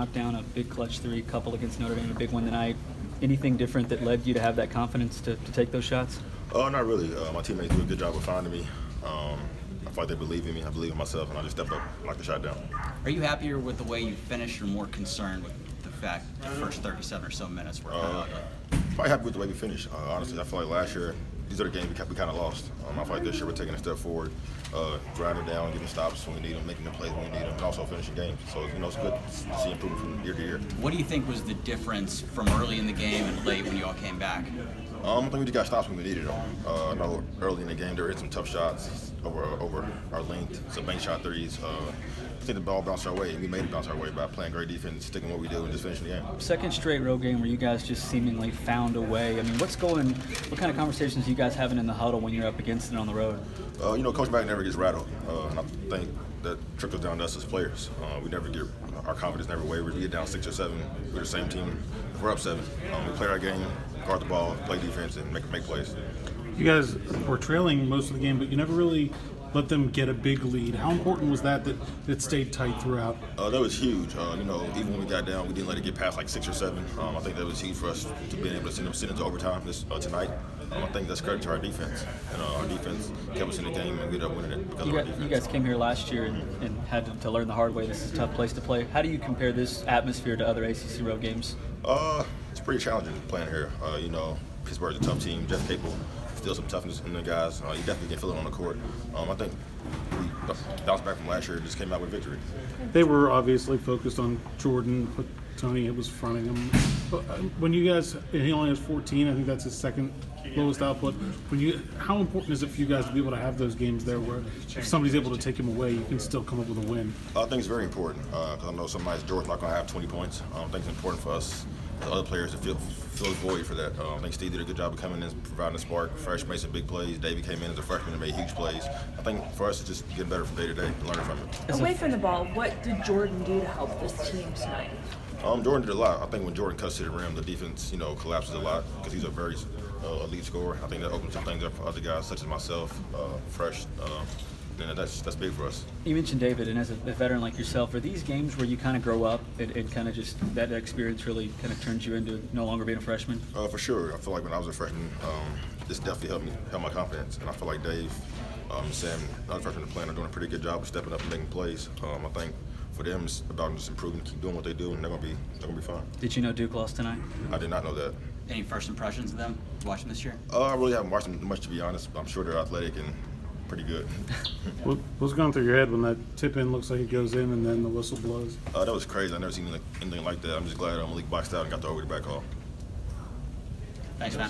knocked down a big clutch three, couple against Notre Dame, a big one tonight. Anything different that led you to have that confidence to take those shots? Not really. My teammates do a good job of finding me. I feel like they believe in me. I believe in myself, and I just stepped up, knocked the shot down. Are you happier with the way you finished, or more concerned with the fact the first 37 or so minutes were kind of Probably happy with the way we finished. Honestly, I feel like last year, these are the games we kind of lost. I feel like this year we're taking a step forward, grinding down, getting stops when we need them, making the plays when we need them, and also finishing games. So, it's good to see improvement from year to year. What do you think was the difference from early in the game and late when you all came back? I think we just got stops when we needed them. I know early in the game there were some tough shots over our length, some bank shot threes. I think the ball bounced our way, and we made it bounce our way by playing great defense, sticking what we do, and just finishing the game. Second straight road game where you guys just seemingly found a way. I mean, what kind of conversations are you guys having in the huddle when you're up against it on the road? Coach Mack never gets rattled, and I think that trickles down to us as players. Our confidence never wavers. We get down 6 or 7, we're the same team. If we're up 7, we play our game, guard the ball, play defense, and make plays. You guys were trailing most of the game, but you never really let them get a big lead. How important was that it stayed tight throughout? That was huge. Even when we got down, we didn't let it get past like 6 or 7. I think that was huge for us to be able to send them into overtime tonight. I think that's credit to our defense. And our defense kept us in the game, and we ended up winning it because of our defense. You guys came here last year and had to learn the hard way. This is a tough place to play. How do you compare this atmosphere to other ACC road games? It's pretty challenging playing here. Pittsburgh's a tough team. Jeff Capel, still some toughness in the guys. You definitely can feel it on the court. I think we bounced back from last year and just came out with victory. They were obviously focused on Jordan, but Tony was fronting him. But when you guys, and he only has 14, I think that's his second lowest output. How important is it for you guys to be able to have those games there where if somebody's able to take him away, you can still come up with a win? I think it's very important because I know some nights Jordan's not going to have 20 points. I think it's important for us, the other players, to fill the void for that. I think Steve did a good job of coming in and providing a spark. Fresh made some big plays. Davey came in as a freshman and made huge plays. I think for us, it's just getting better from day to day and learning from it. Away from the ball, what did Jordan do to help this team tonight? Jordan did a lot. I think when Jordan cuts to the rim, the defense, collapses a lot because he's a very elite scorer. I think that opens some things up for other guys such as myself, Fresh. And that's big for us. You mentioned David, and as a veteran like yourself, are these games where you kind of grow up and kind of just that experience really kind of turns you into no longer being a freshman? For sure. I feel like when I was a freshman, this definitely helped my confidence. And I feel like Dave, Sam, other freshmen playing are doing a pretty good job of stepping up and making plays. I think for them, it's about just improving, keep doing what they do, and they're gonna be fine. Did you know Duke lost tonight? I did not know that. Any first impressions of them watching this year? I really haven't watched them much, to be honest. I'm sure they're athletic and pretty good. What's going through your head when that tip-in looks like it goes in and then the whistle blows? That was crazy. I've never seen anything like that. I'm just glad Malik boxed out and got the over the back call. Thanks, man.